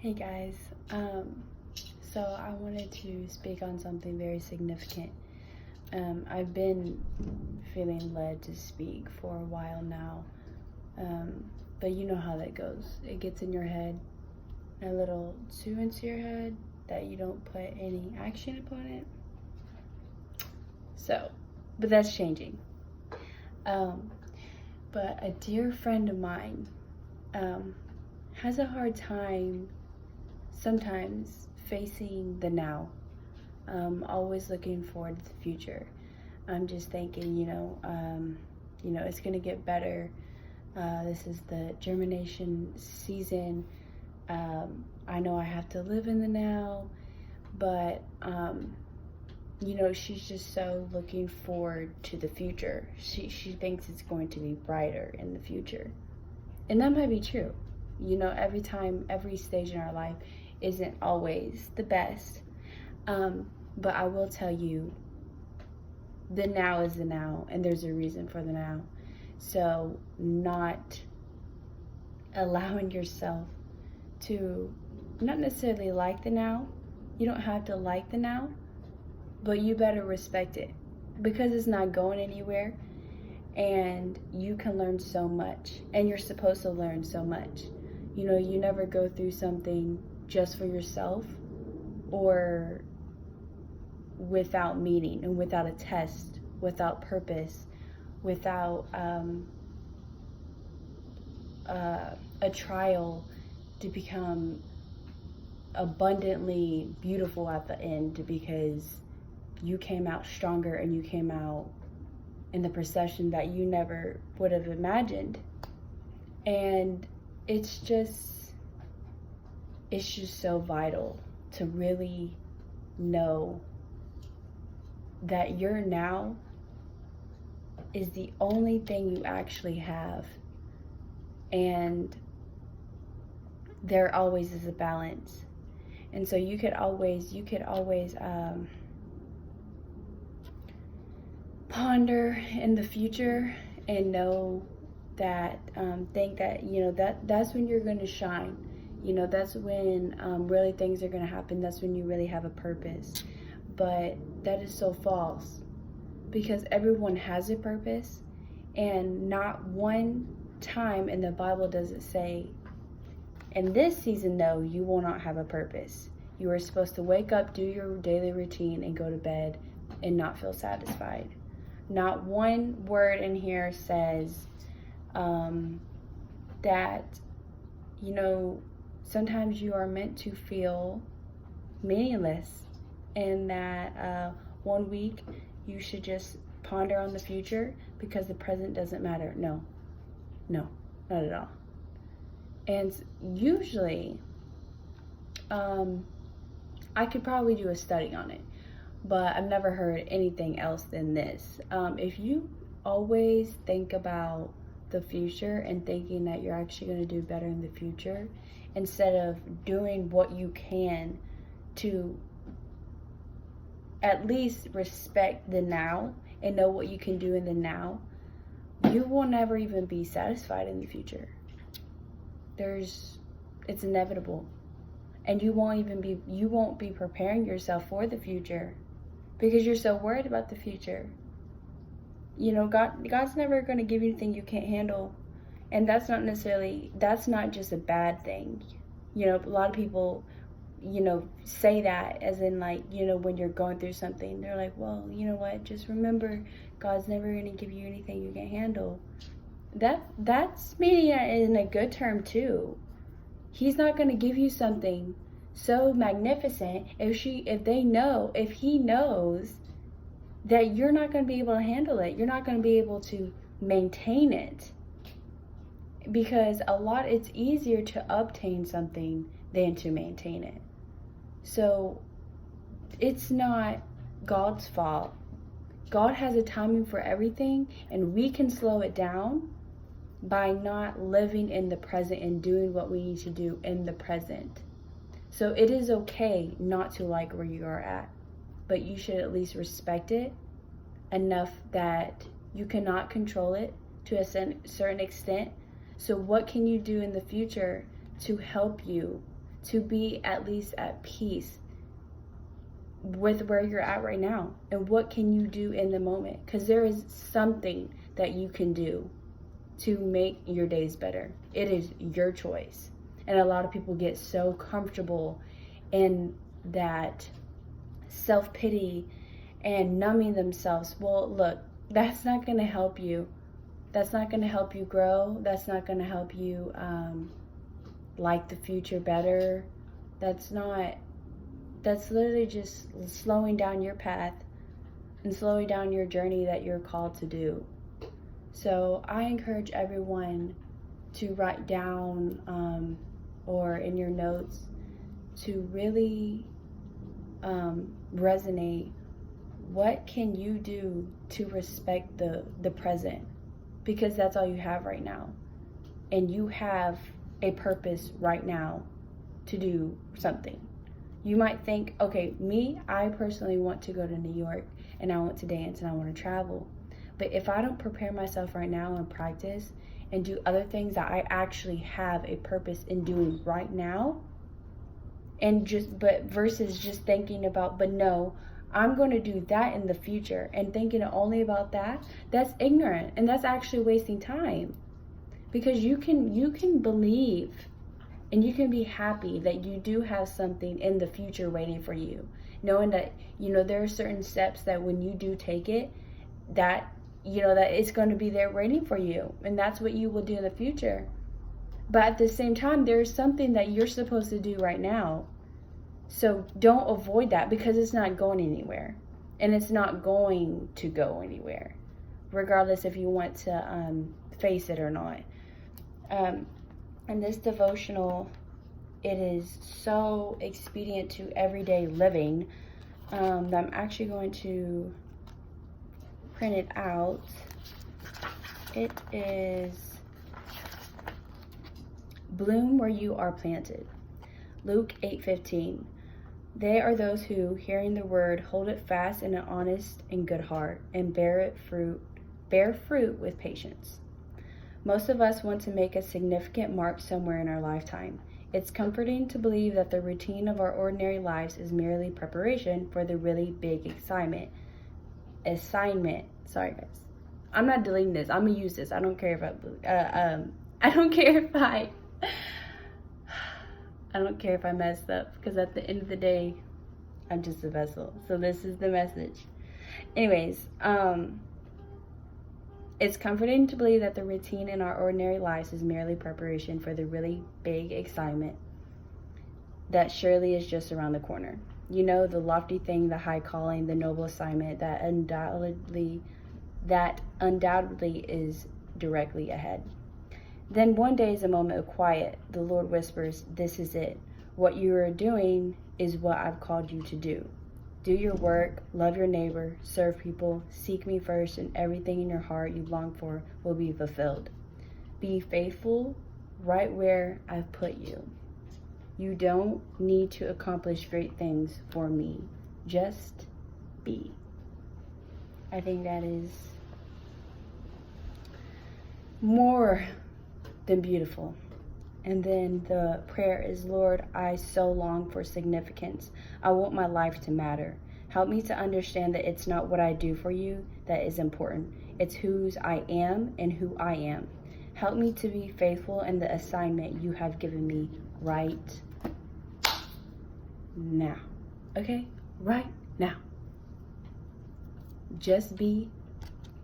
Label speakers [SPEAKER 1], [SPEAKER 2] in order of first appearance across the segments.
[SPEAKER 1] Hey guys, so I wanted to speak on something very significant. I've been feeling led to speak for a while now, but you know how that goes. It gets in your head, a little too into your head, that you don't put any action upon it. But that's changing. But a dear friend of mine has a hard time sometimes facing the now, always looking forward to the future. I'm just thinking, it's gonna get better. This is the germination season. I know I have to live in the now, but she's just so looking forward to the future. She thinks it's going to be brighter in the future, and that might be true. Every stage in our life isn't always the best. But I will tell you, the now is the now, and there's a reason for the now. So not allowing yourself to not necessarily like the now. You don't have to like the now, but you better respect it because it's not going anywhere, and you can learn so much, and you're supposed to learn so much. You never go through something just for yourself or without meaning and without a test, without purpose, without a trial to become abundantly beautiful at the end, because you came out stronger and you came out in the perception that you never would have imagined. And it's just so vital to really know that your now is the only thing you actually have, and there always is a balance. And so you could always ponder in the future and know that, think that, that's when you're going to shine. That's when really things are going to happen. That's when you really have a purpose. But that is so false, because everyone has a purpose, and not one time in the Bible does it say, in this season, though, you will not have a purpose. You are supposed to wake up, do your daily routine, and go to bed and not feel satisfied. Not one word in here says that, sometimes you are meant to feel meaningless, and that 1 week you should just ponder on the future because the present doesn't matter. No, not at all. And usually, I could probably do a study on it, but I've never heard anything else than this. If you always think about the future and thinking that you're actually going to do better in the future, instead of doing what you can to at least respect the now and know what you can do in the now, you will never even be satisfied in the future. It's inevitable. And you won't be preparing yourself for the future because you're so worried about the future. God's never going to give you anything you can't handle. And that's not just a bad thing. A lot of people, say that as in, like, when you're going through something, they're like, well, you know what, just remember, God's never going to give you anything you can't handle. That's meaning it in a good term too. He's not going to give you something so magnificent if he knows that you're not going to be able to handle it. You're not going to be able to maintain it. Because it's easier to obtain something than to maintain it. So it's not God's fault. God has a timing for everything, and we can slow it down by not living in the present and doing what we need to do in the present. So it is okay not to like where you are at, but you should at least respect it enough that you cannot control it to a certain extent. So what can you do in the future to help you to be at least at peace with where you're at right now. And what can you do in the moment? Because there is something that you can do to make your days better. It is your choice. And a lot of people get so comfortable in that self-pity and numbing themselves. Well, look, that's not going to help you. That's not going to help you grow. That's not going to help you like the future better. That's literally just slowing down your path and slowing down your journey that you're called to do. So I encourage everyone to write down or in your notes to really resonate. What can you do to respect the present? Because that's all you have right now. And you have a purpose right now to do something. You might think, okay, I personally want to go to New York and I want to dance and I want to travel. But if I don't prepare myself right now and practice and do other things that I actually have a purpose in doing right now, versus just thinking about, but no, I'm going to do that in the future and thinking only about that, that's ignorant and that's actually wasting time. Because you can believe and you can be happy that you do have something in the future waiting for you. Knowing that, there are certain steps that when you do take it, that it's going to be there waiting for you. And that's what you will do in the future. But at the same time, there's something that you're supposed to do right now. So don't avoid that, because it's not going anywhere. And it's not going to go anywhere, regardless if you want to face it or not. And this devotional, it is so expedient to everyday living that I'm actually going to print it out. It is Bloom Where You Are Planted. Luke 8:15. They are those who, hearing the word, hold it fast in an honest and good heart, and bear fruit with patience. Most of us want to make a significant mark somewhere in our lifetime. It's comforting to believe that the routine of our ordinary lives is merely preparation for the really big assignment. Sorry, guys. I'm not deleting this. I'm gonna use this. I don't care if I don't care if I messed up, because at the end of the day, I'm just a vessel. So this is the message. Anyways, it's comforting to believe that the routine in our ordinary lives is merely preparation for the really big excitement that surely is just around the corner. The lofty thing, the high calling, the noble assignment that undoubtedly is directly ahead. Then one day is a moment of quiet. The Lord whispers, "This is it. What you are doing is what I've called you to do. Do your work, love your neighbor, serve people, seek me first, and everything in your heart you long for will be fulfilled. Be faithful right where I've put you. You don't need to accomplish great things for me. Just be." I think that is more than beautiful. And then the prayer is, Lord, I so long for significance. I want my life to matter. Help me to understand that it's not what I do for you that is important. It's whose I am and who I am. Help me to be faithful in the assignment you have given me right now. Okay? Right now. Just be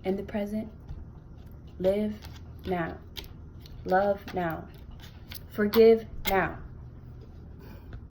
[SPEAKER 1] in the present. Live now. Love now. Forgive now.